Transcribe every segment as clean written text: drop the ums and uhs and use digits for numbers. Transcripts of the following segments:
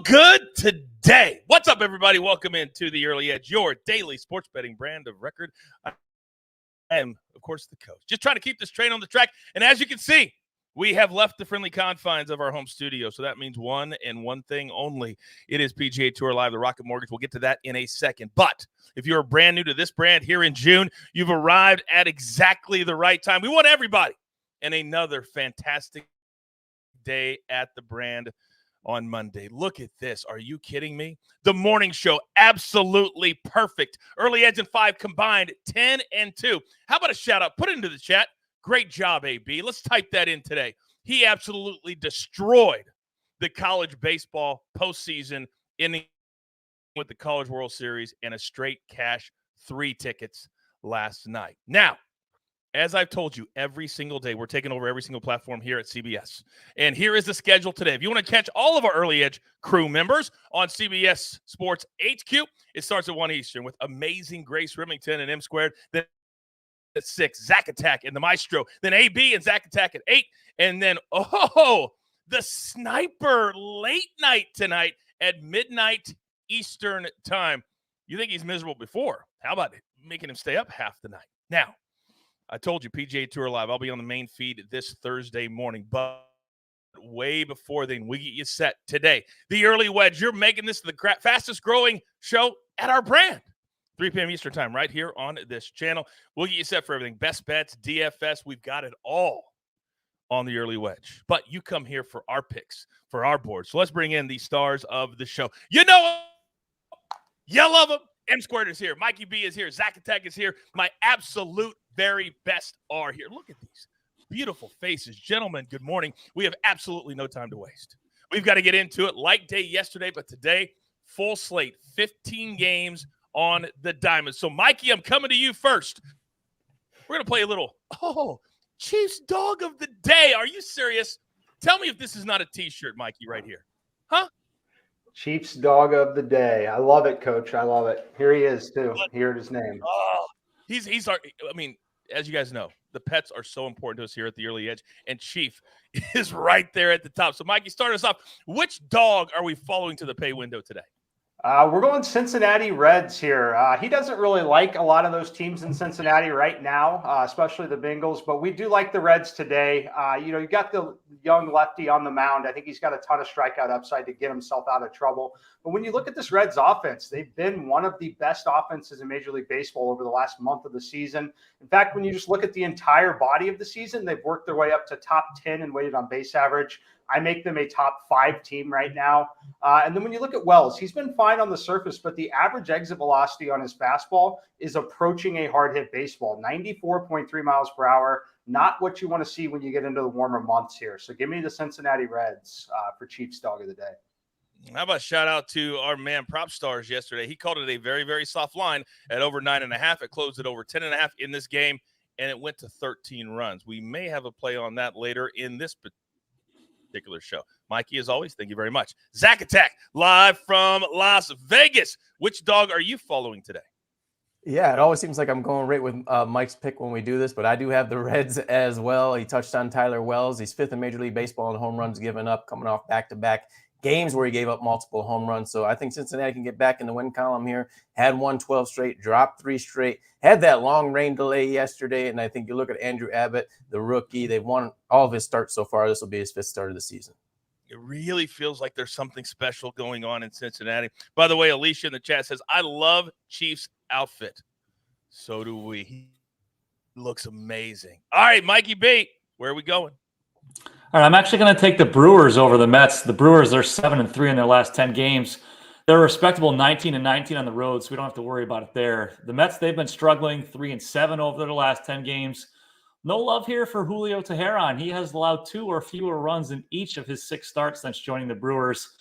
good today? What's up, everybody? Welcome into the Early Edge, your daily sports betting brand of record. I am, of course, the coach. Just trying to keep this train on the track. And as you can see, we have left the friendly confines of our home studio. So that means one and one thing only. It is PGA Tour Live, the Rocket Mortgage. We'll get to that in a second. But if you're brand new to this brand here in June, you've arrived at exactly the right time. We want everybody and another fantastic day at the brand on Monday. Look at this. Are you kidding me? The morning show, absolutely perfect. Early Edge and 5 combined, 10-2. How about a shout out? Put it into the chat. Great job, AB. Let's type that in today. He absolutely destroyed the college baseball postseason, ending with the College World Series and a straight cash 3 tickets last night. Now, as I've told you, every single day, we're taking over every single platform here at CBS. And here is the schedule today. If you want to catch all of our Early Edge crew members on CBS Sports HQ, it starts at 1 Eastern with amazing Grace Remington and M Squared. Then at 6, Zack Attack and the Maestro. Then AB and Zack Attack at 8. And then, the Sniper late night tonight at midnight Eastern time. You think he's miserable before? How about making him stay up half the night? Now, I told you, PGA Tour Live, I'll be on the main feed this Thursday morning, but way before then, we get you set today. The Early Wedge, you're making this the fastest growing show at our brand. 3 p.m. Eastern time right here on this channel. We'll get you set for everything. Best bets, DFS, we've got it all on the Early Wedge. But you come here for our picks, for our board. So let's bring in the stars of the show. You know, you love them. M Squared is here. Mikey B is here. Zack Attack is here. My absolute very best are here. Look at these beautiful faces. Gentlemen, good morning. We have absolutely no time to waste. We've got to get into it like day yesterday, but today, full slate, 15 games on the diamond. So, Mikey, I'm coming to you first. We're going to play a little, Chiefs Dog of the Day. Are you serious? Tell me if this is not a T-shirt, Mikey, right here. Huh? Chiefs Dog of the Day. I love it, Coach. I love it. Here he is, too. Here's his name. Oh, he's our, I mean, as you guys know, the pets are so important to us here at the Early Edge, and Chief is right there at the top. So, Mikey, start us off. Which dog are we following to the pay window today? We're going Cincinnati Reds here. He doesn't really like a lot of those teams in Cincinnati right now, especially the Bengals, but we do like the Reds today. You got the young lefty on the mound. I think he's got a ton of strikeout upside to get himself out of trouble. But when you look at this Reds offense, they've been one of the best offenses in Major League Baseball over the last month of the season. In fact, when you just look at the entire body of the season, they've worked their way up to top 10 and weighted on base average. I make them a top 5 team right now. And then when you look at Wells, he's been fine on the surface, but the average exit velocity on his fastball is approaching a hard hit baseball, 94.3 miles per hour. Not what you want to see when you get into the warmer months here. So give me the Cincinnati Reds for Chiefs Dog of the Day. How about a shout out to our man Prop Stars yesterday? He called it a very, very soft line at over 9.5. It closed at over 10.5 in this game, and it went to 13 runs. We may have a play on that later in this particular show. Mikey, as always, thank you very much. Zack Attack, live from Las Vegas. Which dog are you following today? Yeah, it always seems like I'm going right with Mike's pick when we do this, but I do have the Reds as well. He touched on Tyler Wells. He's 5th in Major League Baseball in home runs given up, coming off back-to-back games where he gave up multiple home runs. So I think Cincinnati can get back in the win column here. Had won 12 straight, dropped 3 straight, had that long rain delay yesterday. And I think you look at Andrew Abbott, the rookie, they've won all of his starts so far. This will be his 5th start of the season. It really feels like there's something special going on in Cincinnati. By the way, Alicia in the chat says, I love Chiefs outfit. So do we. He looks amazing. All right, Mikey B, where are we going? All right, I'm actually going to take the Brewers over the Mets. The Brewers are 7-3 in their last 10 games. They're a respectable 19-19 on the road, so we don't have to worry about it there. The Mets, they've been struggling 3-7 over their last 10 games. No love here for Julio Teheran. He has allowed 2 or fewer runs in each of his 6 starts since joining the Brewers.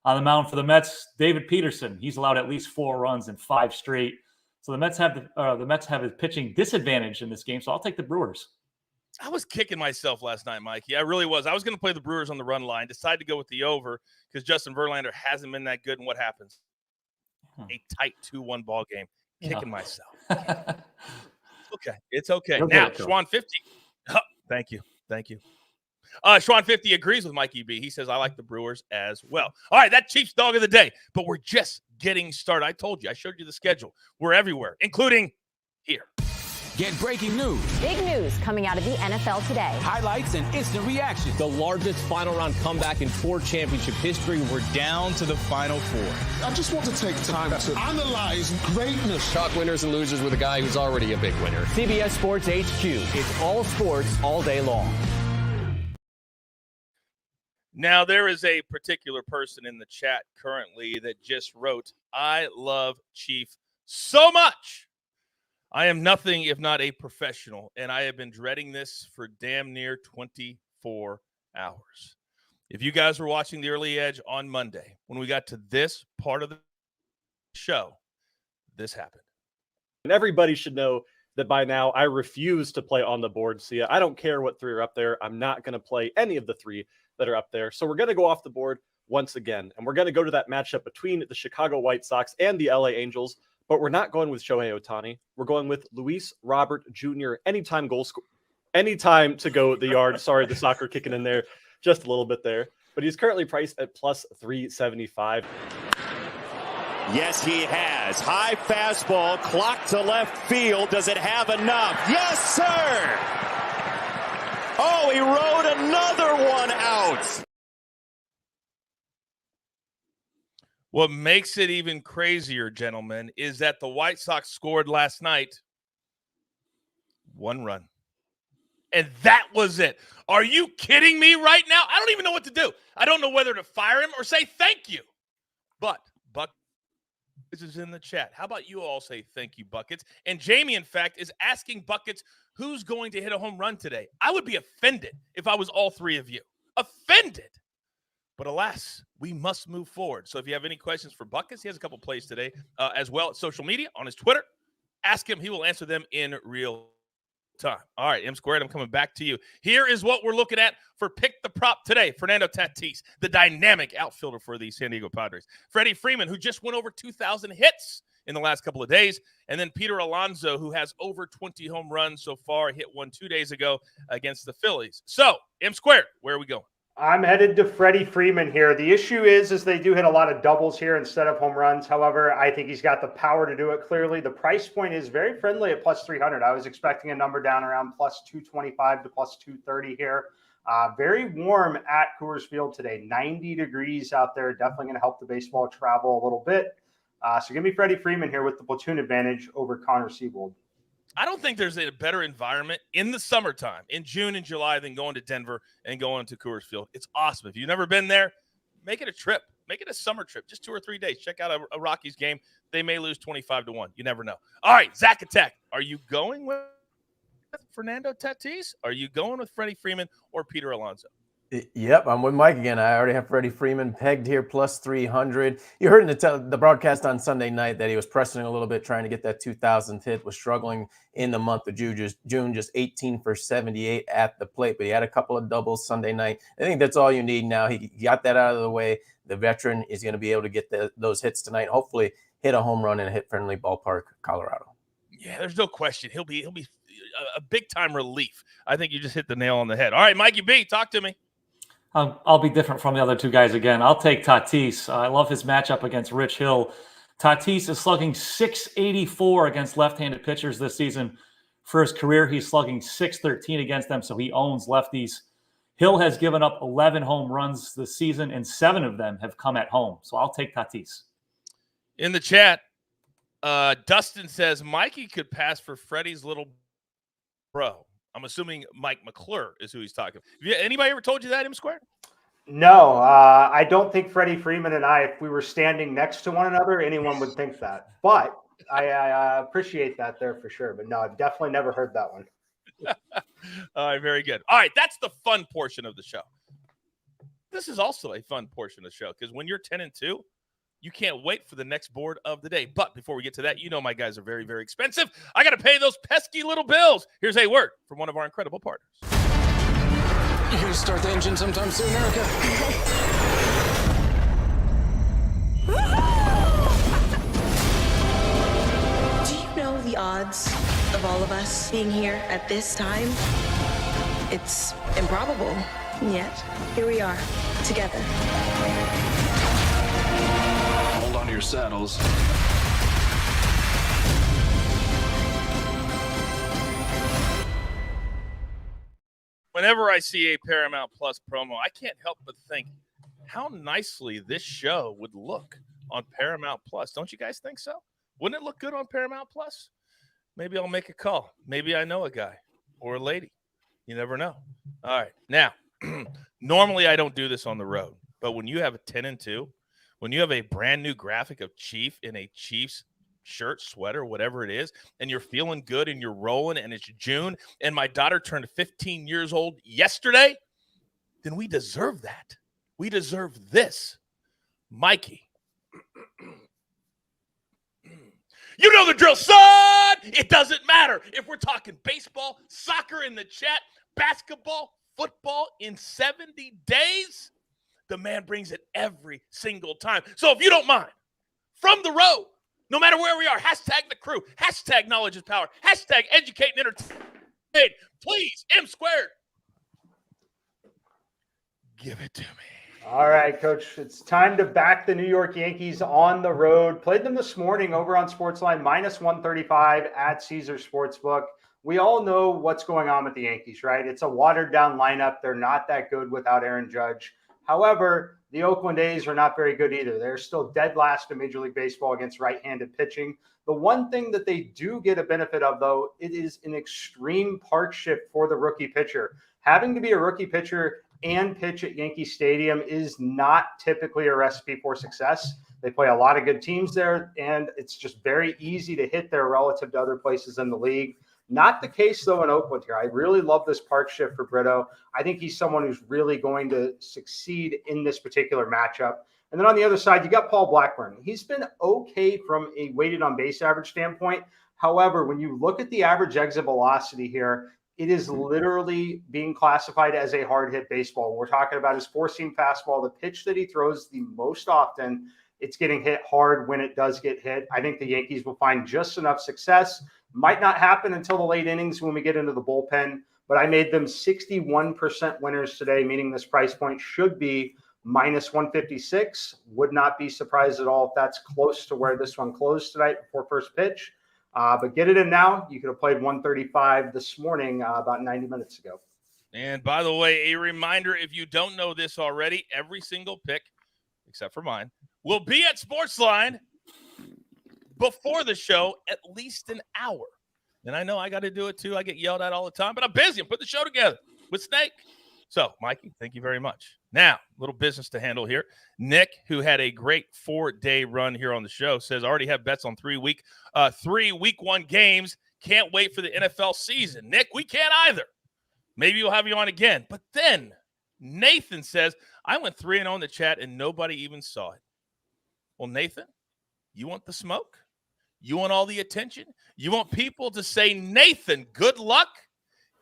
On the mound for the Mets, David Peterson. He's allowed at least 4 runs in 5 straight. So the Mets have a pitching disadvantage in this game, so I'll take the Brewers. I was kicking myself last night, Mikey. I really was. I was going to play the Brewers on the run line, decided to go with the over because Justin Verlander hasn't been that good. And what happens? A tight 2-1 ball game. Kicking myself. Okay. It's okay. Now, Schwan 50. Oh, thank you. Sean 50 agrees with Mikey B. He says, I like the Brewers as well. All right, that Chiefs dog of the day. But we're just getting started. I told you. I showed you the schedule. We're everywhere, including here. Get breaking news. Big news coming out of the NFL today. Highlights and instant reaction. The largest final round comeback in Ford championship history. We're down to the final four. I just want to take time to analyze greatness. Talk winners and losers with a guy who's already a big winner. CBS Sports HQ. It's all sports all day long. Now, there is a particular person in the chat currently that just wrote, I love Chief so much. I am nothing if not a professional, and I have been dreading this for damn near 24 hours. If you guys were watching the Early Edge on Monday, when we got to this part of the show, this happened. And everybody should know that by now I refuse to play on the board. See, I don't care what three are up there. I'm not going to play any of the three that are up there. So we're going to go off the board once again, and we're going to go to that matchup between the Chicago White Sox and the LA Angels. But we're not going with Shohei Ohtani. We're going with Luis Robert Jr. Anytime to go the yard. Sorry, the soccer kicking in there just a little bit there. But he's currently priced at plus 375. Yes, he has. High fastball, clock to left field. Does it have enough? Yes, sir! Oh, he rode another one out. What makes it even crazier, gentlemen, is that the White Sox scored last night 1 run. And that was it. Are you kidding me right now? I don't even know what to do. I don't know whether to fire him or say thank you. But Buckets is in the chat. How about you all say thank you, Buckets? And Jamie, in fact, is asking Buckets who's going to hit a home run today. I would be offended if I was all three of you. Offended. But alas, we must move forward. So if you have any questions for Buckets, he has a couple plays today as well at social media, on his Twitter. Ask him. He will answer them in real time. All right, M Squared, I'm coming back to you. Here is what we're looking at for Pick the Prop today. Fernando Tatis, the dynamic outfielder for the San Diego Padres. Freddie Freeman, who just went over 2,000 hits in the last couple of days. And then Peter Alonso, who has over 20 home runs so far, hit one 2 days ago against the Phillies. So, M Squared, where are we going? I'm headed to Freddie Freeman here. The issue is they do hit a lot of doubles here instead of home runs. However, I think he's got the power to do it clearly. The price point is very friendly at plus 300. I was expecting a number down around plus 225 to plus 230 here. Very warm at Coors Field today. 90 degrees out there. Definitely going to help the baseball travel a little bit. So give me Freddie Freeman here with the platoon advantage over Connor Seabold. I don't think there's a better environment in the summertime, in June and July, than going to Denver and going to Coors Field. It's awesome. If you've never been there, make it a trip. Make it a summer trip, just 2 or 3 days. Check out a Rockies game. They may lose 25-1. You never know. All right, Zack Attack. Are you going with Fernando Tatis? Are you going with Freddie Freeman or Peter Alonso? Yep, I'm with Mike again. I already have Freddie Freeman pegged here plus 300. You heard in the broadcast on Sunday night that he was pressing a little bit, trying to get that 2,000th hit, was struggling in the month of June, just 18 for 78 at the plate. But he had a couple of doubles Sunday night. I think that's all you need now. He got that out of the way. The veteran is going to be able to get those hits tonight. Hopefully hit a home run in a hit-friendly ballpark, Colorado. Yeah, there's no question. He'll be a big-time relief. I think you just hit the nail on the head. All right, Mikey B, talk to me. I'll be different from the other two guys again. I'll take Tatis. I love his matchup against Rich Hill. Tatis is slugging .684 against left-handed pitchers this season. For his career, he's slugging .613 against them, so he owns lefties. Hill has given up 11 home runs this season, and 7 of them have come at home. So I'll take Tatis. In the chat, Dustin says Mikey could pass for Freddie's little bro. I'm assuming Mike McClure is who he's talking. Anybody ever told you that, M Square? No, I don't think Freddie Freeman and I, if we were standing next to one another, anyone would think that. But I appreciate that there for sure. But no, I've definitely never heard that one. All right, very good. All right, that's the fun portion of the show. This is also a fun portion of the show because when you're 10-2, you can't wait for the next board of the day. But before we get to that, you know my guys are very, very expensive. I got to pay those pesky little bills. Here's a word from one of our incredible partners. You here to start the engine sometime soon, Erica? Do you know the odds of all of us being here at this time? It's improbable. And yet, here we are, together. Hold on to your saddles. Whenever I see a Paramount Plus promo, I can't help but think how nicely this show would look on Paramount Plus. Don't you guys think so? Wouldn't it look good on Paramount Plus? Maybe I'll make a call. Maybe I know a guy or a lady. You never know. All right. Now, normally I don't do this on the road, but when you have a 10-2, when you have a brand new graphic of Chief in a Chiefs shirt, sweater, whatever it is, and you're feeling good and you're rolling and it's June and my daughter turned 15 years old yesterday, then we deserve that. We deserve this. Mikey. You know the drill, son! It doesn't matter if we're talking baseball, soccer in the chat, basketball, football in 70 days. The man brings it every single time. So if you don't mind, from the road, no matter where we are, hashtag the crew, hashtag knowledge is power, hashtag educate and entertain. Please, M squared. Give it to me. All right, Coach. It's time to back the New York Yankees on the road. Played them this morning over on SportsLine, -135 at Caesars Sportsbook. We all know what's going on with the Yankees, right? It's a watered-down lineup. They're not that good without Aaron Judge. However, the Oakland A's are not very good either. They're still dead last in Major League Baseball against right-handed pitching. The one thing that they do get a benefit of, though, it is an extreme park shift for the rookie pitcher. Having to be a rookie pitcher and pitch at Yankee Stadium is not typically a recipe for success. They play a lot of good teams there, and it's just very easy to hit there relative to other places in the league. Not the case, though, in Oakland here. I really love this park shift for Brito. I think he's someone who's really going to succeed in this particular matchup. And then on the other side, you got Paul Blackburn. He's been okay from a weighted on base average standpoint. However, when you look at the average exit velocity here, it is literally being classified as a hard hit baseball. We're talking about his four-seam fastball, the pitch that he throws the most often. It's getting hit hard when it does get hit. I think the Yankees will find just enough success. Might not happen until the late innings when we get into the bullpen, but I made them 61% winners today, meaning this price point should be -156. Would not be surprised at all if that's close to where this one closed tonight before first pitch. But get it in now. You could have played 135 this morning about 90 minutes ago. And by the way, a reminder, if you don't know this already, every single pick, except for mine, will be at SportsLine before the show at least an hour. And I know I got to do it too. I get yelled at all the time, but I'm busy. I'm putting the show together with Snake. So, Mikey, thank you very much. Now, little business to handle here. Nick, who had a great 4-day run here on the show, says, I already have bets on 3 week 1 games. Can't wait for the NFL season. Nick, we can't either. Maybe we'll have you on again. But then Nathan says, I went 3-0 in the chat and nobody even saw it. Well, Nathan, you want the smoke? You want all the attention? You want people to say, Nathan, good luck?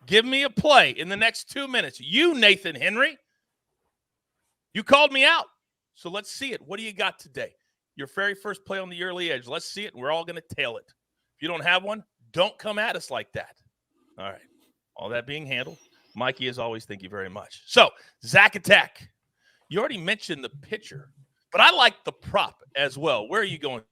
Give me a play in the next 2 minutes. You, Nathan Henry, you called me out. So let's see it. What do you got today? Your very first play on the early edge. Let's see it, and we're all going to tail it. If you don't have one, don't come at us like that. All right. All that being handled. Mikey, as always, thank you very much. So, Zack Attack. You already mentioned the pitcher, but I like the prop as well. Where are you going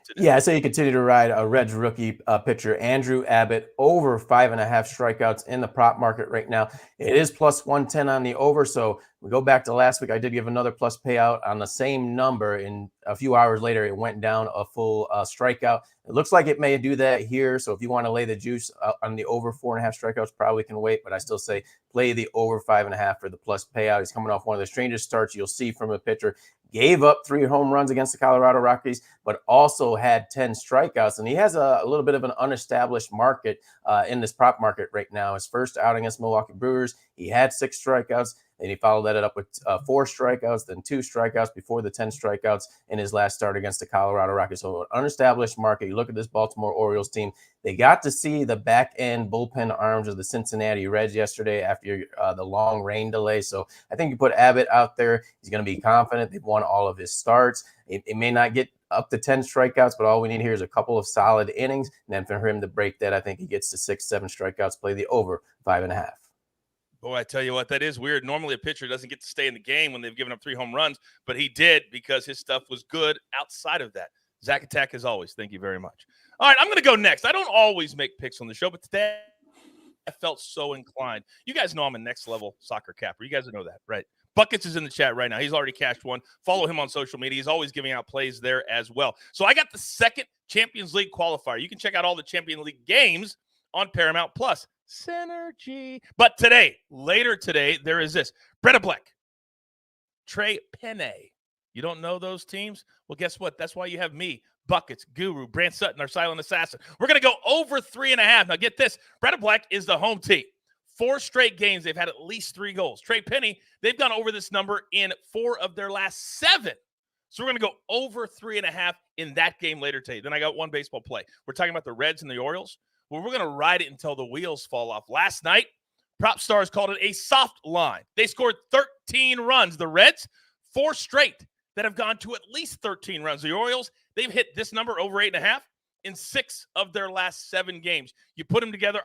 today? Yeah, I say you continue to ride a Reds rookie pitcher, Andrew Abbott, over 5.5 strikeouts in the prop market right now. It is +110 on the over. So we go back to last week. I did give another plus payout on the same number. And a few hours later, it went down a full strikeout. It looks like it may do that here. So if you want to lay the juice on the over 4.5 strikeouts, probably can wait. But I still say play the over 5.5 for the plus payout. He's coming off one of the strangest starts you'll see from a pitcher. Gave up 3 home runs against the Colorado Rockies, but also had 10 strikeouts. And he has a little bit of an unestablished market in this prop market right now. His first outing against Milwaukee Brewers, he had 6 strikeouts. Then he followed that up with 4 strikeouts, then 2 strikeouts before the 10 strikeouts in his last start against the Colorado Rockies. So an unestablished market. You look at this Baltimore Orioles team. They got to see the back-end bullpen arms of the Cincinnati Reds yesterday after the long rain delay. So I think you put Abbott out there. He's going to be confident. They've won all of his starts. It may not get up to 10 strikeouts, but all we need here is a couple of solid innings. And then for him to break that, I think he gets to 6-7 strikeouts, play the over 5.5. Oh, I tell you what, that is weird. Normally a pitcher doesn't get to stay in the game when they've given up 3 home runs, but he did because his stuff was good outside of that. Zack Attack, as always, thank you very much. All right, I'm going to go next. I don't always make picks on the show, but today I felt so inclined. You guys know I'm a next-level soccer capper. You guys know that, right? Buckets is in the chat right now. He's already cashed one. Follow him on social media. He's always giving out plays there as well. So I got the second Champions League qualifier. You can check out all the Champions League games on Paramount Plus. Synergy. But today, later today, there is this. Breda Black, Trey Penne. You don't know those teams? Well, guess what? That's why you have me, Buckets, Guru, Brant Sutton, our silent assassin. We're going to go over 3.5. Now, get this. Breda Black is the home team. 4 straight games, they've had at least 3 goals. Trey Penne, they've gone over this number in 4 of their last 7. So we're going to go over 3.5 in that game later today. Then I got one baseball play. We're talking about the Reds and the Orioles. Well, we're going to ride it until the wheels fall off. Last night, Prop Stars called it a soft line. They scored 13 runs. The Reds, 4 straight that have gone to at least 13 runs. The Orioles, they've hit this number over 8.5 in 6 of their last 7 games. You put them together,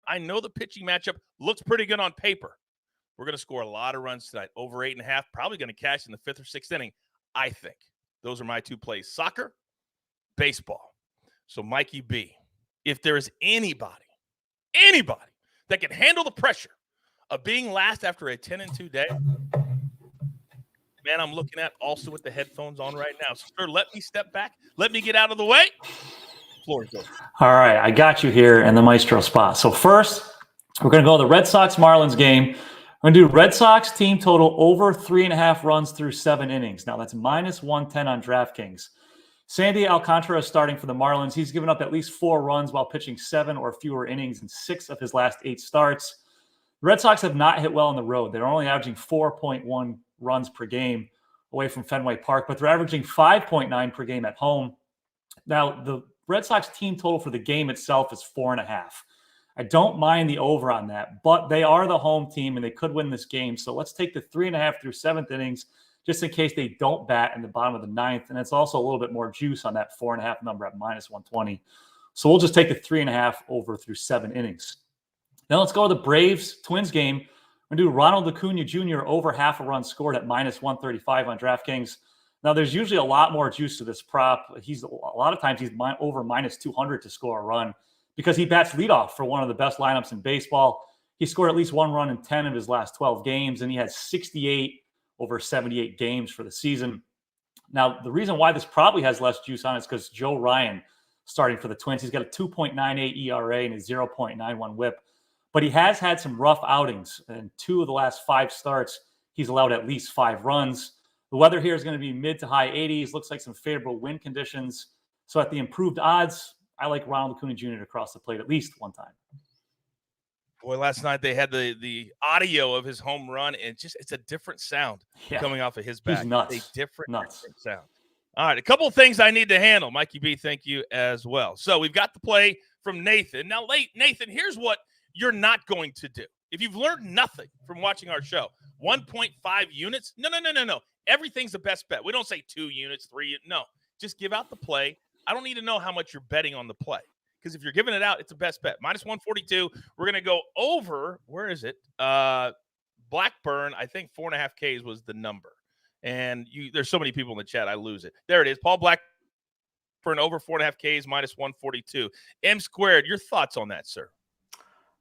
I know the pitching matchup looks pretty good on paper. We're going to score a lot of runs tonight, over 8.5, probably going to cash in the 5th or 6th inning, I think. Those are my 2 plays, soccer, baseball. So Mikey B, if there is anybody that can handle the pressure of being last after a 10-2 day, man, I'm looking at also with the headphones on right now. So, sir, let me step back. Let me get out of the way. Floor is open. All right, I got you here in the maestro spot. So first, we're going to go to the Red Sox-Marlins game. We're going to do Red Sox team total over 3.5 runs through 7 innings. Now, that's minus 110 on DraftKings. Sandy Alcantara is starting for the Marlins. He's given up at least 4 runs while pitching 7 or fewer innings in 6 of his last 8 starts. The Red Sox have not hit well on the road. They're only averaging 4.1 runs per game away from Fenway Park, but they're averaging 5.9 per game at home. Now, the Red Sox team total for the game itself is 4.5. I don't mind the over on that, but they are the home team and they could win this game. So let's take the 3.5 through 7th innings just in case they don't bat in the bottom of the 9th. And it's also a little bit more juice on that 4.5 number at minus 120. So we'll just take the 3.5 over through 7 innings. Now let's go to the Braves-Twins game. We're going to do Ronald Acuna Jr. over half a run scored at minus 135 on DraftKings. Now, there's usually a lot more juice to this prop. A lot of times he's over minus 200 to score a run because he bats leadoff for one of the best lineups in baseball. He scored at least 1 run in 10 of his last 12 games, and he had 68 over 78 games for the season. Now, the reason why this probably has less juice on it is because Joe Ryan starting for the Twins. He's got a 2.98 ERA and a 0.91 whip, but he has had some rough outings. In 2 of the last 5 starts, he's allowed at least 5 runs. The weather here is going to be mid to high 80s. Looks like some favorable wind conditions. So at the improved odds, I like Ronald Acuna Jr. to cross the plate at least one time. Boy, last night they had the audio of his home run, and it's a different sound coming off of his bat. He's nuts. A different sound. All right, a couple of things I need to handle. Mikey B, thank you as well. So we've got the play from Nathan. Now, Nathan, here's what you're not going to do. If you've learned nothing from watching our show, 1.5 units? No. Everything's the best bet. We don't say 2 units, 3. No, just give out the play. I don't need to know how much you're betting on the play because if you're giving it out, it's the best bet. Minus 142. We're going to go over. Where is it? Blackburn, I think 4.5 Ks was the number. And there's so many people in the chat, I lose it. There it is. Paul Blackburn over 4.5 Ks, minus 142. M squared, your thoughts on that, sir?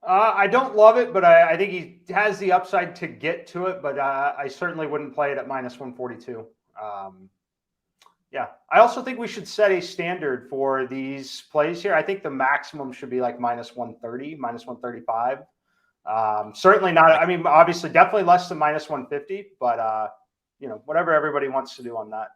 I don't love it, but I think he has the upside to get to it, but I certainly wouldn't play it at minus 142. Yeah. I also think we should set a standard for these plays here. I think the maximum should be like minus 130, minus 135. Certainly not. I mean, obviously, definitely less than minus 150, but, whatever everybody wants to do on that.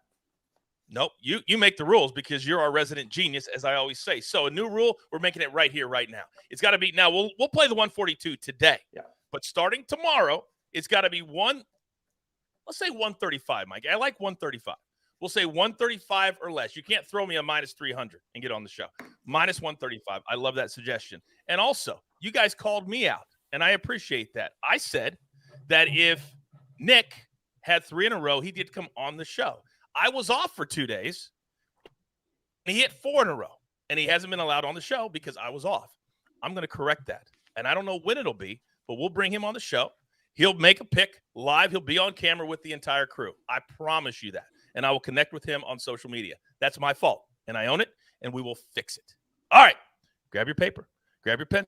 Nope. You make the rules because you're our resident genius, as I always say. So a new rule, we're making it right here, right now. It's got to be now. We'll play the 142 today. Yeah. But starting tomorrow, it's got to be let's say 135, Mike. I like 135. We'll say 135 or less. You can't throw me a minus 300 and get on the show. Minus 135. I love that suggestion. And also, you guys called me out, and I appreciate that. I said that if Nick had 3 in a row, he did come on the show. I was off for 2 days, and he hit 4 in a row, and he hasn't been allowed on the show because I was off. I'm going to correct that, and I don't know when it'll be, but we'll bring him on the show. He'll make a pick live. He'll be on camera with the entire crew. I promise you that. And I will connect with him on social media. That's my fault, and I own it, and we will fix it. All right, grab your paper, grab your pen.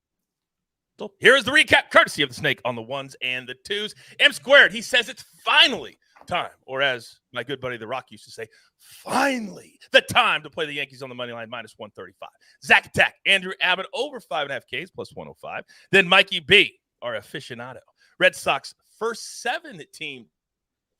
Here is the recap, courtesy of the Snake on the ones and the twos. M squared, he says it's finally time, or as my good buddy The Rock used to say, finally the time to play the Yankees on the money line, minus 135. Zack Attack, Andrew Abbott over 5.5 Ks, plus 105. Then Mikey B, our aficionado. Red Sox first 7-team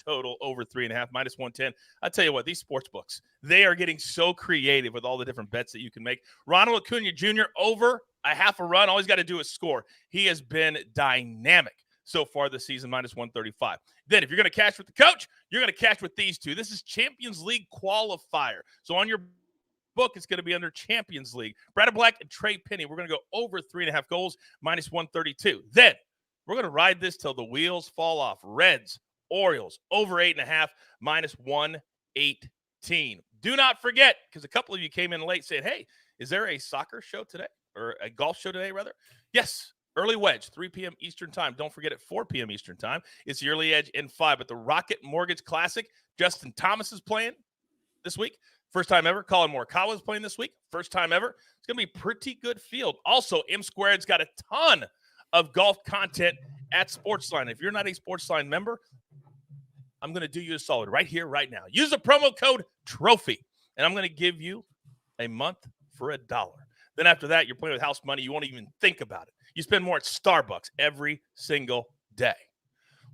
total over 3.5, minus 110. I tell you what, these sports books, they are getting so creative with all the different bets that you can make. Ronald Acuna Jr. over a half a run. All he's got to do is score. He has been dynamic so far this season, minus 135. Then if you're going to cash with the coach, you're going to cash with these two. This is Champions League qualifier. So on your book, it's going to be under Champions League. Brad Black and Trey Penny, we're going to go over 3.5 goals, minus 132. Then we're going to ride this till the wheels fall off. Reds, Orioles, over 8.5, minus 118. Do not forget, because a couple of you came in late saying, hey, is there a soccer show today? Or a golf show today, rather? Yes, early wedge, 3 p.m. Eastern time. Don't forget at 4 p.m. Eastern time. It's the early edge in 5. But the Rocket Mortgage Classic, Justin Thomas is playing this week. First time ever. Colin Morikawa is playing this week. First time ever. It's going to be a pretty good field. Also, M Squared's got a ton of golf content at SportsLine. If you're not a SportsLine member, I'm going to do you a solid right here, right now. Use the promo code TROPHY, and I'm going to give you a month for $1. Then after that, you're playing with house money. You won't even think about it. You spend more at Starbucks every single day.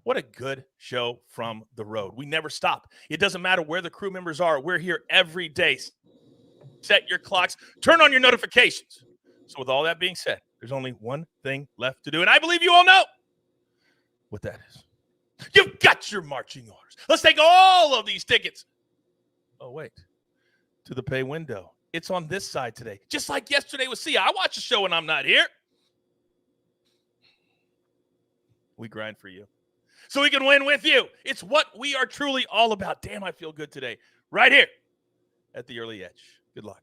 What a good show from the road. We never stop. It doesn't matter where the crew members are. We're here every day. Set your clocks. Turn on your notifications. So with all that being said, there's only one thing left to do, and I believe you all know what that is. You've got your marching orders. Let's take all of these tickets. Oh, wait. To the pay window. It's on this side today. Just like yesterday with Sia. I watch the show when I'm not here. We grind for you, so we can win with you. It's what we are truly all about. Damn, I feel good today. Right here at the Early Edge. Good luck.